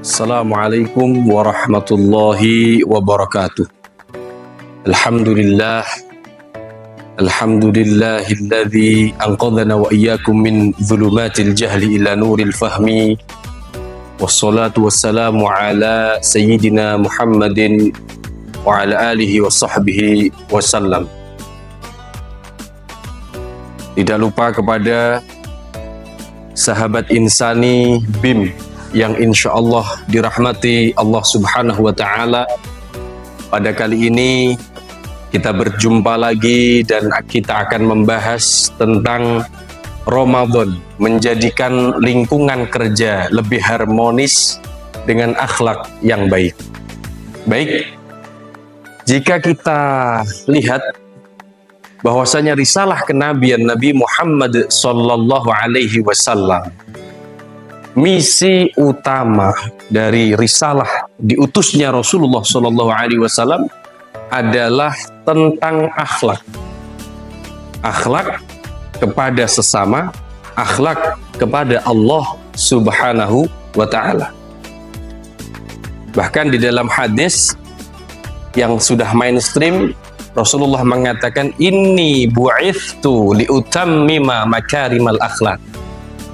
Assalamualaikum warahmatullahi wabarakatuh. Alhamdulillahilladzi anqadhana wa iyyakum min dhulumatil jahli ila nuril fahmi. Wassalatu wassalamu ala sayyidina Muhammadin wa ala alihi wa sahbihi wasallam. Tidak lupa kepada sahabat insani BIM yang insya Allah dirahmati Allah Subhanahu wa Ta'ala. Pada kali ini kita berjumpa lagi dan kita akan membahas tentang Ramadan, menjadikan lingkungan kerja lebih harmonis dengan akhlak yang baik. Baik, jika kita lihat bahwasanya risalah kenabian Nabi Muhammad sallallahu alaihi wasallam, misi utama dari risalah diutusnya Rasulullah Shallallahu Alaihi Wasallam adalah tentang akhlak, akhlak kepada sesama, akhlak kepada Allah Subhanahu wa Ta'ala. Bahkan di dalam hadis yang sudah mainstream, Rasulullah mengatakan, inni bu'ithtu liutammima makarimal akhlak.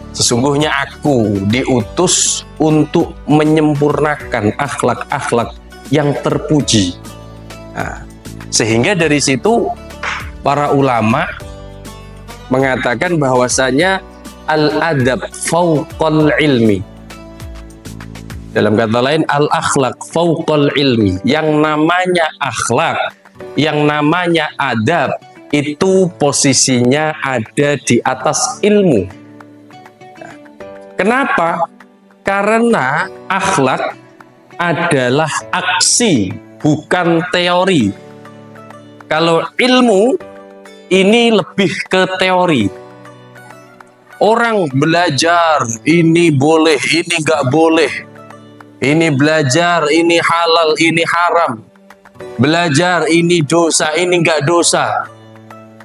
Sesungguhnya aku diutus untuk menyempurnakan akhlak-akhlak yang terpuji. Nah, sehingga dari situ para ulama mengatakan bahwasanya al-adab fauqal ilmi. Dalam kata lain, al-akhlak fauqal ilmi. Yang namanya akhlak, yang namanya adab, itu posisinya ada di atas ilmu. Kenapa? Karena akhlak adalah aksi, bukan teori. Kalau ilmu ini lebih ke teori. Orang belajar, ini boleh, ini nggak boleh. Ini belajar, ini halal, ini haram. Belajar, ini dosa, ini nggak dosa.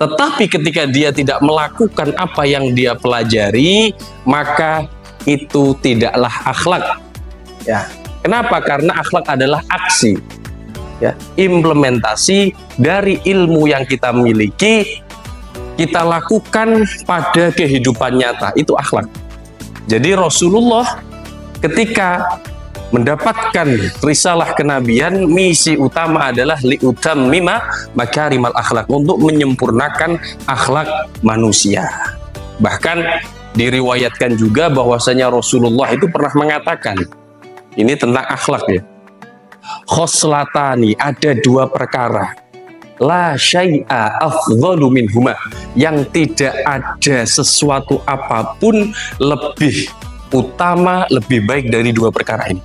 Tetapi ketika dia tidak melakukan apa yang dia pelajari, maka itu tidaklah akhlak. Ya. Kenapa? Karena akhlak adalah aksi, ya, implementasi dari ilmu yang kita miliki, kita lakukan pada kehidupan nyata. Itu akhlak. Jadi Rasulullah ketika mendapatkan risalah kenabian, misi utama adalah liutammima makarimal akhlak, untuk menyempurnakan akhlak manusia. Bahkan diriwayatkan juga bahwasanya Rasulullah itu pernah mengatakan, ini tentang akhlak ya, khoslatani, ada dua perkara, la syai'a afdhalu minhuma, yang tidak ada sesuatu apapun lebih utama, lebih baik dari dua perkara ini.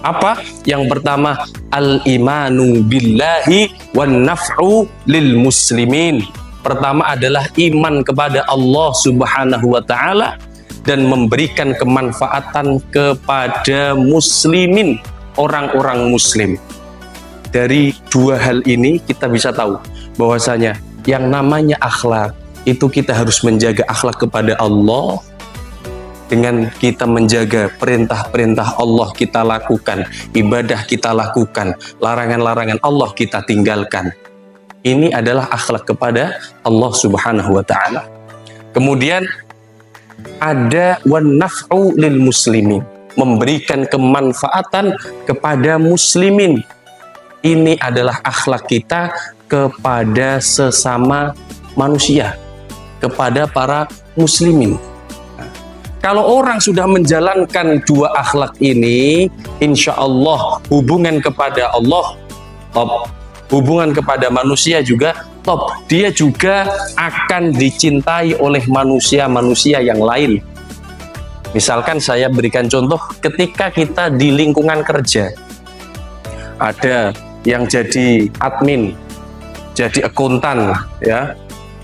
Apa? Yang pertama, al-imanu billahi wan naf'u lil muslimin. Pertama adalah iman kepada Allah Subhanahu wa Ta'ala dan memberikan kemanfaatan kepada muslimin, orang-orang muslim. Dari dua hal ini kita bisa tahu bahwasanya yang namanya akhlak itu kita harus menjaga akhlak kepada Allah. Dengan kita menjaga perintah-perintah Allah kita lakukan, ibadah kita lakukan, larangan-larangan Allah kita tinggalkan. Ini adalah akhlak kepada Allah Subhanahu wa Ta'ala. Kemudian ada wan naf'u lil muslimin, memberikan kemanfaatan kepada muslimin. Ini adalah akhlak kita kepada sesama manusia, kepada para muslimin. Kalau orang sudah menjalankan dua akhlak ini, insya Allah hubungan kepada Allah top, hubungan kepada manusia juga top. Dia juga akan dicintai oleh manusia-manusia yang lain. Misalkan saya berikan contoh, ketika kita di lingkungan kerja, ada yang jadi admin, jadi akuntan, ya,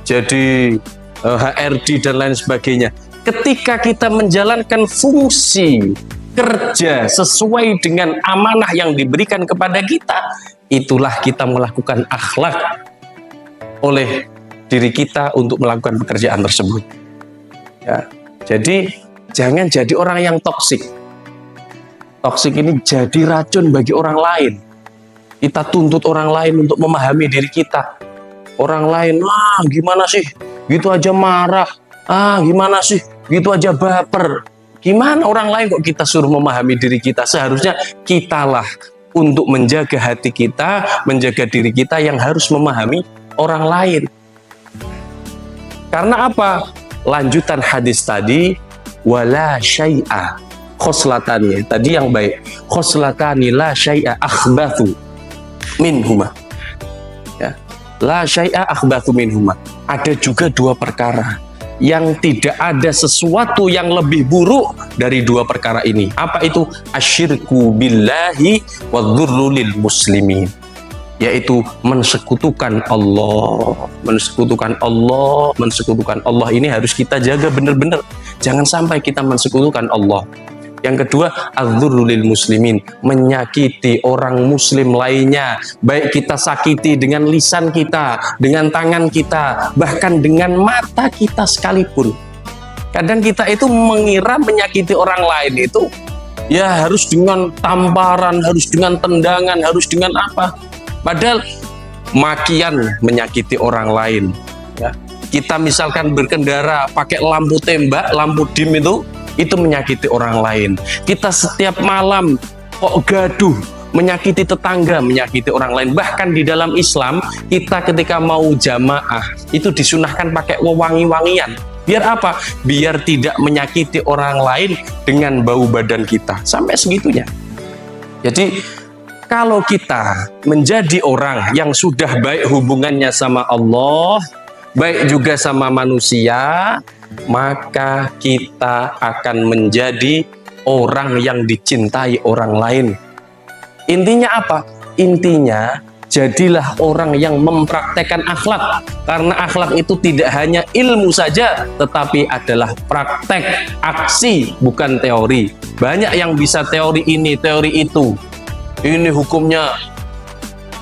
jadi HRD dan lain sebagainya. ketika kita menjalankan fungsi kerja sesuai dengan amanah yang diberikan kepada kita, itulah kita melakukan akhlak oleh diri kita untuk melakukan pekerjaan tersebut. Ya, jadi jangan jadi orang yang toksik. Toksik ini jadi racun bagi orang lain. Kita tuntut orang lain untuk memahami diri kita. Orang lain, gimana sih? Gitu aja marah. Gimana sih? Gitu aja baper. Gimana orang lain kok kita suruh memahami diri kita? Seharusnya kitalah untuk menjaga hati kita, menjaga diri kita yang harus memahami orang lain. Karena apa? Lanjutan hadis tadi, wala syai'a, khoslatannya tadi yang baik, khoslatani la syai'a akhbathu minhuma. Ya. La syai'a akhbathu minhuma. Ada juga dua perkara yang tidak ada sesuatu yang lebih buruk dari dua perkara ini. Apa itu? Asyirku billahi wa dzurru lil muslimin. Yaitu mensekutukan Allah. Mensekutukan Allah, mensekutukan Allah ini harus kita jaga benar-benar. Jangan sampai kita mensekutukan Allah. Yang kedua, adzurru lil muslimin, menyakiti orang muslim lainnya, baik kita sakiti dengan lisan kita, dengan tangan kita, bahkan dengan mata kita sekalipun. Kadang kita itu mengira menyakiti orang lain itu ya harus dengan tamparan, harus dengan tendangan, harus dengan apa. Padahal makian menyakiti orang lain. Ya. Kita misalkan berkendara pakai lampu tembak, lampu dim itu menyakiti orang lain. Kita setiap malam kok gaduh, menyakiti tetangga, menyakiti orang lain. Bahkan di dalam Islam, kita ketika mau jamaah, itu disunahkan pakai wewangi-wangian. Biar apa? Biar tidak menyakiti orang lain dengan bau badan kita. Sampai segitunya. Jadi, kalau kita menjadi orang yang sudah baik hubungannya sama Allah, baik juga sama manusia, maka kita akan menjadi orang yang dicintai orang lain. Intinya apa? Intinya jadilah orang yang mempraktekkan akhlak. Karena akhlak itu tidak hanya ilmu saja, tetapi adalah praktek, aksi, bukan teori. Banyak yang bisa teori ini, teori itu. Ini hukumnya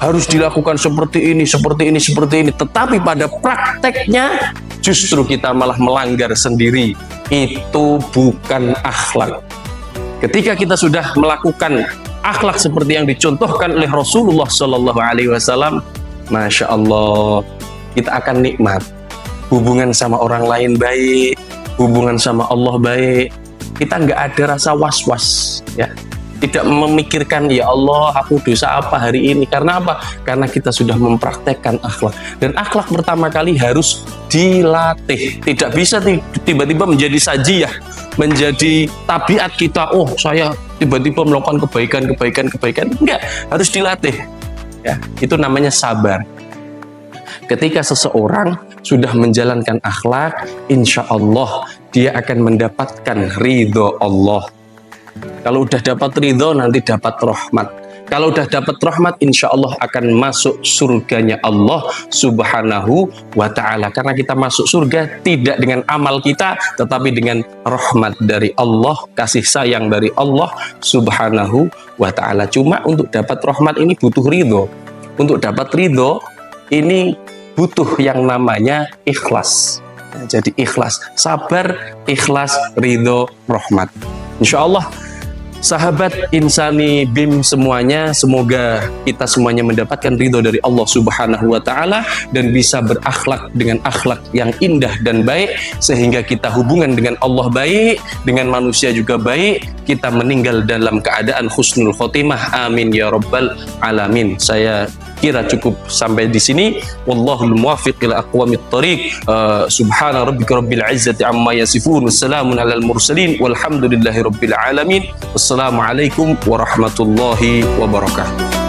harus dilakukan seperti ini, seperti ini, seperti ini. Tetapi pada prakteknya justru kita malah melanggar sendiri. Itu bukan akhlak. Ketika kita sudah melakukan akhlak seperti yang dicontohkan oleh Rasulullah SAW, Masya Allah, kita akan nikmat. Hubungan sama orang lain baik, hubungan sama Allah baik. Kita nggak ada rasa was-was, ya. Tidak memikirkan, ya Allah, aku dosa apa hari ini. Karena apa? Karena kita sudah mempraktekkan akhlak. Dan akhlak pertama kali harus dilatih. Tidak bisa tiba-tiba menjadi sajiyah, menjadi tabiat kita. Oh, saya tiba-tiba melakukan kebaikan. Enggak, harus dilatih. Ya, itu namanya sabar. Ketika seseorang sudah menjalankan akhlak, insya Allah dia akan mendapatkan ridho Allah. Kalau udah dapat ridho, nanti dapat rahmat. Kalau udah dapat rahmat, insya Allah akan masuk surganya Allah Subhanahu wa Ta'ala. Karena kita masuk surga tidak dengan amal kita, tetapi dengan rahmat dari Allah, kasih sayang dari Allah Subhanahu wa Ta'ala. Cuma untuk dapat rahmat ini butuh ridho. Untuk dapat ridho ini butuh yang namanya ikhlas. Jadi ikhlas, sabar, ikhlas, ridho, rahmat. Insya Allah, sahabat Insani BIM semuanya, semoga kita semuanya mendapatkan ridho dari Allah Subhanahu wa Ta'ala dan bisa berakhlak dengan akhlak yang indah dan baik, sehingga kita hubungan dengan Allah baik, dengan manusia juga baik, kita meninggal dalam keadaan husnul khotimah. Amin ya rabbal alamin. Saya kira cukup sampai di sini. Wallahul muwaffiq ila aqwamit thoriq. Subhana rabbika rabbil izzati amma yasifun. Wassalamun alal mursalin. Walhamdulillahi rabbil alamin. Wassalamualaikum warahmatullahi wabarakatuh.